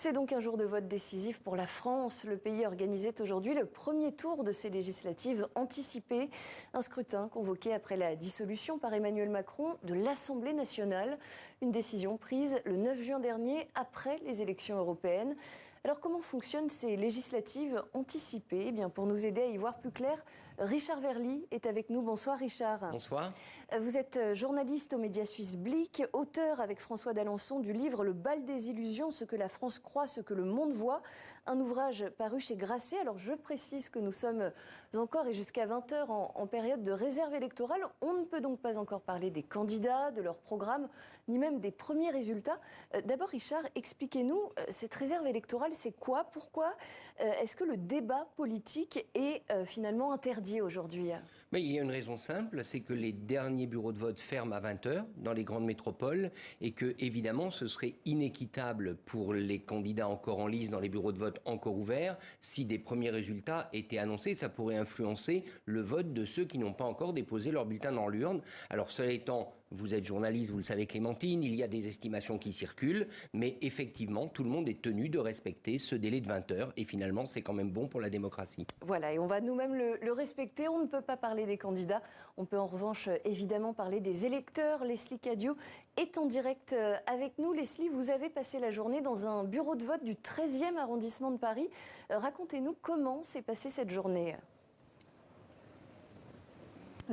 C'est donc un jour de vote décisif pour la France. Le pays organisait aujourd'hui le premier tour de ces législatives anticipées. Un scrutin convoqué après la dissolution par Emmanuel Macron de l'Assemblée nationale. Une décision prise le 9 juin dernier après les élections européennes. Alors comment fonctionnent ces législatives anticipées ? Eh bien, pour nous aider à y voir plus clair, Richard Verly est avec nous. Bonsoir Richard. Bonsoir. Vous êtes journaliste aux médias suisses Blick, auteur avec François d'Alençon du livre Le bal des illusions, ce que la France croit, ce que le monde voit. Un ouvrage paru chez Grasset. Alors je précise que nous sommes encore et jusqu'à 20h en période de réserve électorale. On ne peut donc pas encore parler des candidats, de leur programme, ni même des premiers résultats. D'abord Richard, expliquez-nous, cette réserve électorale, c'est quoi ? Pourquoi est-ce que le débat politique est finalement interdit aujourd'hui ? Mais il y a une raison simple, c'est que les derniers bureaux de vote ferment à 20h dans les grandes métropoles et que, évidemment, ce serait inéquitable pour les candidats encore en lice dans les bureaux de vote encore ouverts si des premiers résultats étaient annoncés. Ça pourrait influencer le vote de ceux qui n'ont pas encore déposé leur bulletin dans l'urne. Alors, cela étant, vous êtes journaliste, vous le savez Clémentine, il y a des estimations qui circulent, mais effectivement, tout le monde est tenu de respecter ce délai de 20 heures et finalement, c'est quand même bon pour la démocratie. Voilà, et on va nous-mêmes le respecter. On ne peut pas parler des candidats. On peut en revanche évidemment parler des électeurs. Leslie Cadio est en direct avec nous. Leslie, vous avez passé la journée dans un bureau de vote du 13e arrondissement de Paris. Racontez-nous comment s'est passée cette journée.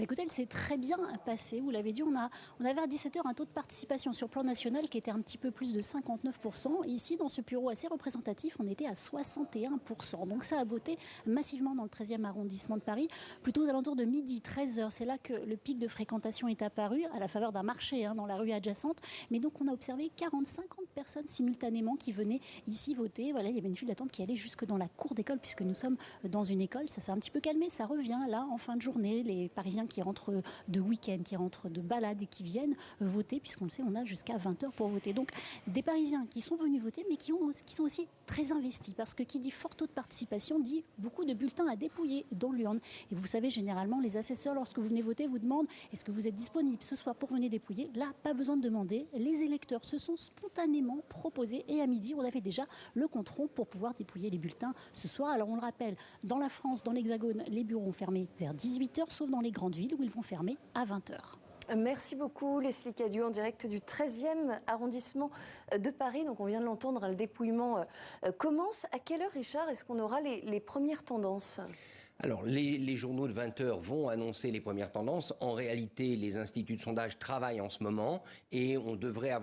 Écoutez, elle s'est très bien passée. Vous l'avez dit, on avait à 17h un taux de participation sur plan national qui était un petit peu plus de 59%. Et ici, dans ce bureau assez représentatif, on était à 61%. Donc ça a voté massivement dans le 13e arrondissement de Paris, plutôt aux alentours de midi, 13h. C'est là que le pic de fréquentation est apparu, à la faveur d'un marché dans la rue adjacente. Mais donc on a observé 40-50 personnes simultanément qui venaient ici voter. Voilà, il y avait une file d'attente qui allait jusque dans la cour d'école, puisque nous sommes dans une école. Ça s'est un petit peu calmé, ça revient là en fin de journée. Les Parisiens qui rentrent de week-end, qui rentrent de balade et qui viennent voter, puisqu'on le sait, on a jusqu'à 20h pour voter. Donc des Parisiens qui sont venus voter, mais qui sont aussi très investis, parce que qui dit fort taux de participation dit beaucoup de bulletins à dépouiller dans l'urne. Et vous savez, généralement, les assesseurs, lorsque vous venez voter, vous demandent est-ce que vous êtes disponible ce soir pour venir dépouiller. Là, pas besoin de demander. Les électeurs se sont spontanément proposés et à midi, on avait déjà le compte rond pour pouvoir dépouiller les bulletins ce soir. Alors on le rappelle, dans la France, dans l'Hexagone, les bureaux ont fermé vers 18h, sauf dans les grandes villes où ils vont fermer à 20h. Merci beaucoup Leslie Cadio en direct du 13e arrondissement de Paris. Donc on vient de l'entendre, le dépouillement commence. À quelle heure, Richard, est-ce qu'on aura les premières tendances ? Alors, les journaux de 20h vont annoncer les premières tendances. En réalité, les instituts de sondage travaillent en ce moment et on devrait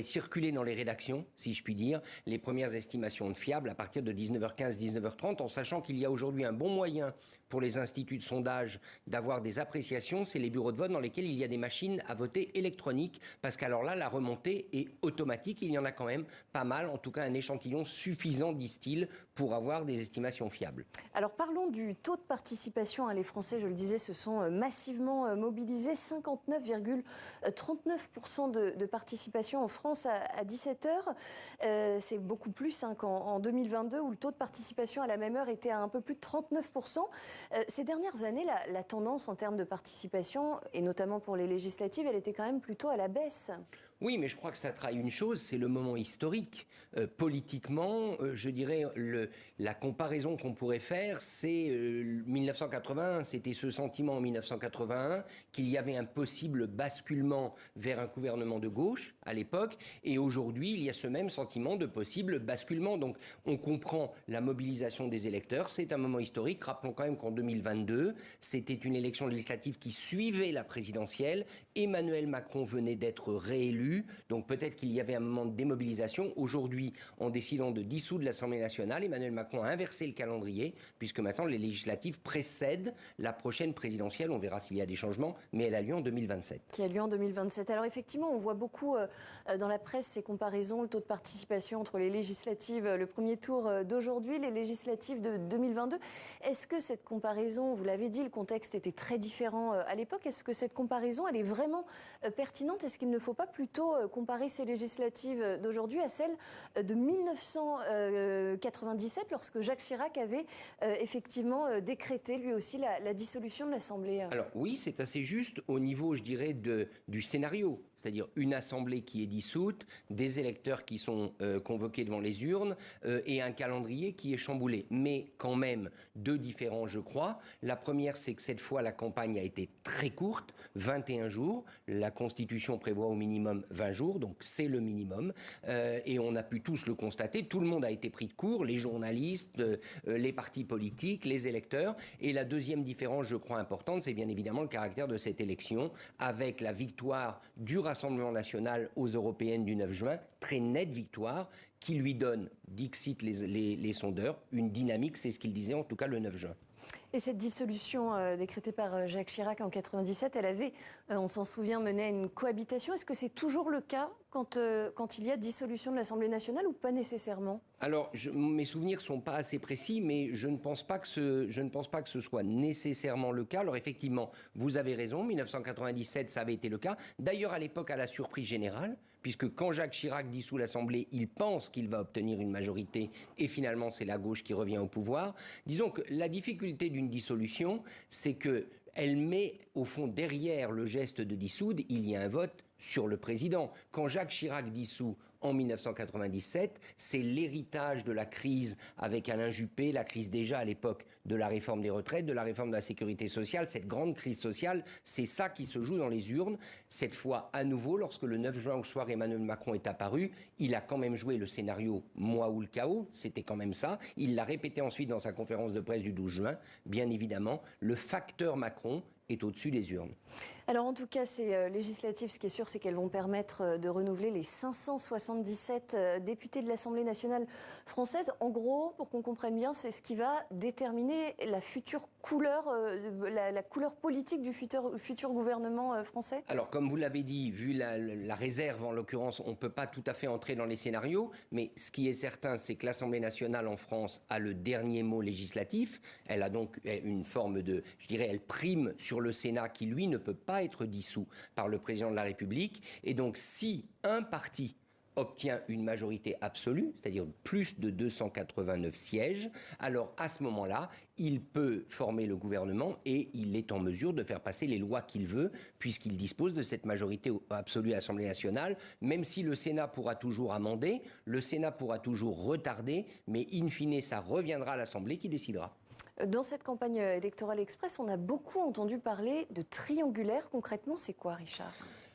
circuler dans les rédactions, si je puis dire, les premières estimations fiables à partir de 19h15, 19h30, en sachant qu'il y a aujourd'hui un bon moyen pour les instituts de sondage d'avoir des appréciations, c'est les bureaux de vote dans lesquels il y a des machines à voter électroniques, parce qu'alors là, la remontée est automatique. Il y en a quand même pas mal, en tout cas un échantillon suffisant, disent-ils, pour avoir des estimations fiables. Alors parlons du taux de participation. Les Français, je le disais, se sont massivement mobilisés. 59,39% de participation en France à 17h. C'est beaucoup plus qu'en 2022, où le taux de participation à la même heure était à un peu plus de 39%. Ces dernières années, la tendance en termes de participation, et notamment pour les législatives, elle était quand même plutôt à la baisse. Oui, mais je crois que ça trahit une chose, c'est le moment historique. Politiquement, je dirais, la comparaison qu'on pourrait faire, c'est 1981, c'était ce sentiment en 1981 qu'il y avait un possible basculement vers un gouvernement de gauche à l'époque, et aujourd'hui, il y a ce même sentiment de possible basculement. Donc, on comprend la mobilisation des électeurs, c'est un moment historique. Rappelons quand même qu'en 2022, c'était une élection législative qui suivait la présidentielle. Emmanuel Macron venait d'être réélu. Donc peut-être qu'il y avait un moment de démobilisation. Aujourd'hui, en décidant de dissoudre l'Assemblée nationale, Emmanuel Macron a inversé le calendrier, puisque maintenant les législatives précèdent la prochaine présidentielle. On verra s'il y a des changements, mais elle a lieu en 2027. Qui a lieu en 2027. Alors effectivement, on voit beaucoup dans la presse ces comparaisons, le taux de participation entre les législatives, le premier tour d'aujourd'hui, les législatives de 2022. Est-ce que cette comparaison, vous l'avez dit, le contexte était très différent à l'époque, est-ce que cette comparaison, elle est vraiment pertinente ? Est-ce qu'il ne faut pas plutôt comparer ces législatives d'aujourd'hui à celles de 1997, lorsque Jacques Chirac avait effectivement décrété lui aussi la dissolution de l'Assemblée ? Alors oui, c'est assez juste au niveau, je dirais, du scénario. c'est-à-dire une assemblée qui est dissoute, des électeurs qui sont convoqués devant les urnes et un calendrier qui est chamboulé. Mais quand même, deux différences, je crois. La première, c'est que cette fois, la campagne a été très courte, 21 jours. La Constitution prévoit au minimum 20 jours, donc c'est le minimum. Et on a pu tous le constater. Tout le monde a été pris de court, les journalistes, les partis politiques, les électeurs. Et la deuxième différence, je crois, importante, c'est bien évidemment le caractère de cette élection, avec la victoire du Rassemblement national aux européennes du 9 juin, très nette victoire, qui lui donne, dixit les sondeurs, une dynamique, c'est ce qu'il disait en tout cas le 9 juin. Et cette dissolution décrétée par Jacques Chirac en 1997, elle avait, on s'en souvient, mené à une cohabitation. Est-ce que c'est toujours le cas quand il y a dissolution de l'Assemblée nationale ou pas nécessairement? Alors, mes souvenirs ne sont pas assez précis, mais je ne pense pas que ce soit nécessairement le cas. Alors effectivement, vous avez raison, 1997, ça avait été le cas. D'ailleurs, à l'époque, à la surprise générale, puisque quand Jacques Chirac dissout l'Assemblée, il pense qu'il va obtenir une majorité, et finalement, c'est la gauche qui revient au pouvoir. Disons que la difficulté d'une dissolution, c'est qu'elle met, au fond, derrière le geste de dissoudre, il y a un vote sur le président. Quand Jacques Chirac dissout en 1997, c'est l'héritage de la crise avec Alain Juppé, la crise déjà à l'époque de la réforme des retraites, de la réforme de la sécurité sociale, cette grande crise sociale, c'est ça qui se joue dans les urnes. Cette fois, à nouveau, lorsque le 9 juin au soir, Emmanuel Macron est apparu, il a quand même joué le scénario « moi ou le chaos », c'était quand même ça. Il l'a répété ensuite dans sa conférence de presse du 12 juin. Bien évidemment, le facteur Macron est au-dessus des urnes. Alors en tout cas, ces législatives, ce qui est sûr, c'est qu'elles vont permettre de renouveler les 577 députés de l'Assemblée nationale française. En gros, pour qu'on comprenne bien, c'est ce qui va déterminer la future couleur, la couleur politique du futur gouvernement français. Alors comme vous l'avez dit, vu la réserve en l'occurrence, on ne peut pas tout à fait entrer dans les scénarios, mais ce qui est certain, c'est que l'Assemblée nationale en France a le dernier mot législatif. Elle a donc une forme de, je dirais, elle prime sur le Sénat qui, lui, ne peut pas être dissous par le président de la République. Et donc, si un parti obtient une majorité absolue, c'est-à-dire plus de 289 sièges, alors à ce moment-là, il peut former le gouvernement et il est en mesure de faire passer les lois qu'il veut, puisqu'il dispose de cette majorité absolue à l'Assemblée nationale, même si le Sénat pourra toujours amender, le Sénat pourra toujours retarder, mais in fine, ça reviendra à l'Assemblée qui décidera. Dans cette campagne électorale express, on a beaucoup entendu parler de triangulaire. Concrètement, c'est quoi, Richard ?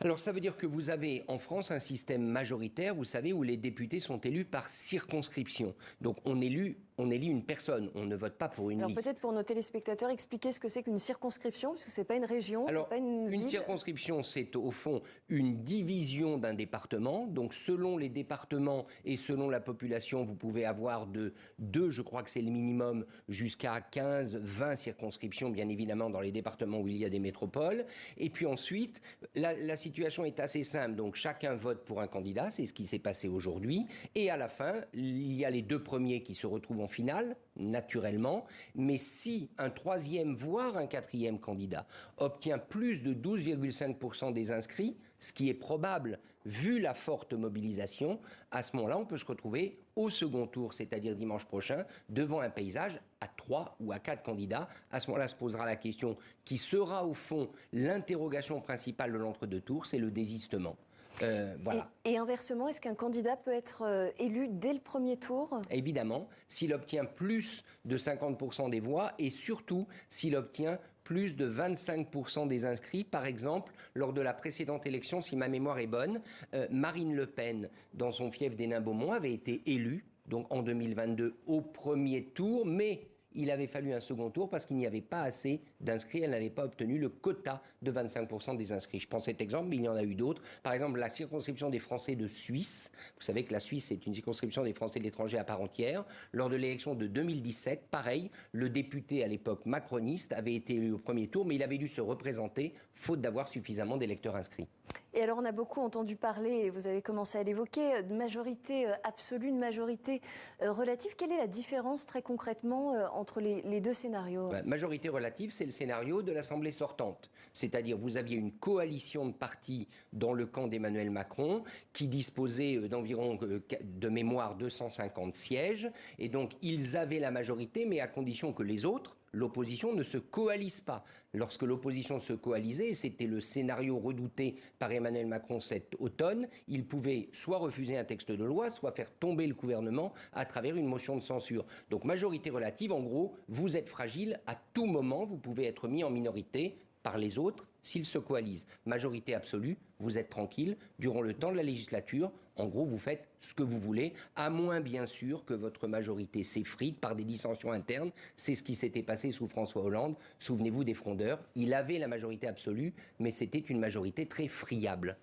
Alors ça veut dire que vous avez en France un système majoritaire, vous savez, où les députés sont élus par circonscription. Donc on élit une personne, on ne vote pas pour une liste. Alors peut-être pour nos téléspectateurs, expliquer ce que c'est qu'une circonscription, parce que c'est pas une région, c'est pas une ville. Une circonscription, c'est au fond une division d'un département. Donc selon les départements et selon la population, vous pouvez avoir de 2, je crois que c'est le minimum, jusqu'à 15, 20 circonscriptions, bien évidemment, dans les départements où il y a des métropoles. Et puis ensuite, la situation est assez simple. Donc chacun vote pour un candidat, c'est ce qui s'est passé aujourd'hui. Et à la fin, il y a les deux premiers qui se retrouvent en finale, naturellement. Mais si un troisième, voire un quatrième candidat obtient plus de 12,5% des inscrits, ce qui est probable vu la forte mobilisation, à ce moment-là, on peut se retrouver au second tour, c'est-à-dire dimanche prochain, devant un paysage à 3 ou à 4 candidats. À ce moment-là, se posera la question qui sera au fond l'interrogation principale de l'entre-deux tours, c'est le désistement. Voilà. Et inversement, est-ce qu'un candidat peut être élu dès le premier tour ? Évidemment, s'il obtient plus de 50% des voix et surtout s'il obtient plus de 25% des inscrits. Par exemple, lors de la précédente élection, si ma mémoire est bonne, Marine Le Pen, dans son fief d'Hénin-Beaumont, avait été élue donc en 2022 au premier tour, mais il avait fallu un second tour parce qu'il n'y avait pas assez d'inscrits. Elle n'avait pas obtenu le quota de 25% des inscrits. Je prends cet exemple, mais il y en a eu d'autres. Par exemple, la circonscription des Français de Suisse. Vous savez que la Suisse est une circonscription des Français de l'étranger à part entière. Lors de l'élection de 2017, pareil, le député à l'époque macroniste avait été élu au premier tour, mais il avait dû se représenter faute d'avoir suffisamment d'électeurs inscrits. Et alors, on a beaucoup entendu parler, et vous avez commencé à l'évoquer, de majorité absolue, de majorité relative. Quelle est la différence, très concrètement, entre les deux scénarios ? Majorité relative, c'est le scénario de l'Assemblée sortante. C'est-à-dire, vous aviez une coalition de partis dans le camp d'Emmanuel Macron qui disposait d'environ, de mémoire, 250 sièges. Et donc, ils avaient la majorité, mais à condition que les autres, l'opposition ne se coalise pas. Lorsque l'opposition se coalisait, c'était le scénario redouté par Emmanuel Macron cet automne, il pouvait soit refuser un texte de loi, soit faire tomber le gouvernement à travers une motion de censure. Donc majorité relative, en gros, vous êtes fragile à tout moment, vous pouvez être mis en minorité par les autres s'ils se coalisent. Majorité absolue, vous êtes tranquille durant le temps de la législature. En gros, vous faites ce que vous voulez, à moins bien sûr que votre majorité s'effrite par des dissensions internes. C'est ce qui s'était passé sous François Hollande. Souvenez-vous des frondeurs. Il avait la majorité absolue, mais c'était une majorité très friable.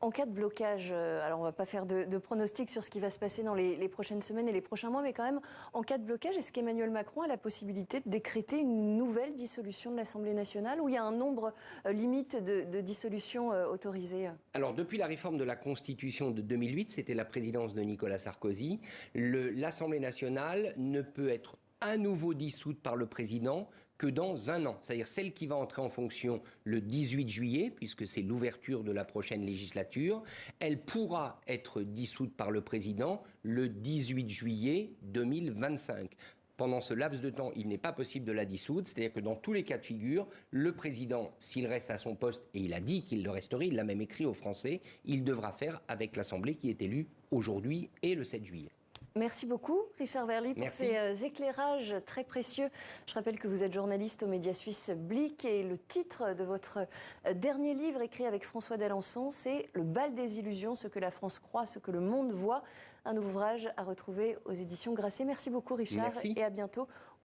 En cas de blocage, alors on ne va pas faire de pronostics sur ce qui va se passer dans les prochaines semaines et les prochains mois, mais quand même, en cas de blocage, est-ce qu'Emmanuel Macron a la possibilité de décréter une nouvelle dissolution de l'Assemblée nationale où il y a un nombre limite de dissolutions autorisées? Alors, depuis la réforme de la Constitution de 2008, c'était la présidence de Nicolas Sarkozy, l'Assemblée nationale ne peut être à nouveau dissoute par le président que dans un an, c'est-à-dire celle qui va entrer en fonction le 18 juillet, puisque c'est l'ouverture de la prochaine législature, elle pourra être dissoute par le président le 18 juillet 2025. Pendant ce laps de temps, il n'est pas possible de la dissoudre, c'est-à-dire que dans tous les cas de figure, le président, s'il reste à son poste, et il a dit qu'il le resterait, il l'a même écrit aux Français, il devra faire avec l'Assemblée qui est élue aujourd'hui et le 7 juillet. Merci beaucoup, Richard Verly, pour ces éclairages très précieux. Je rappelle que vous êtes journaliste au média suisse Blick et le titre de votre dernier livre écrit avec François d'Alençon, c'est « Le bal des illusions, ce que la France croit, ce que le monde voit ». Un ouvrage à retrouver aux éditions Grasset. Merci beaucoup, Richard, Merci. et à bientôt.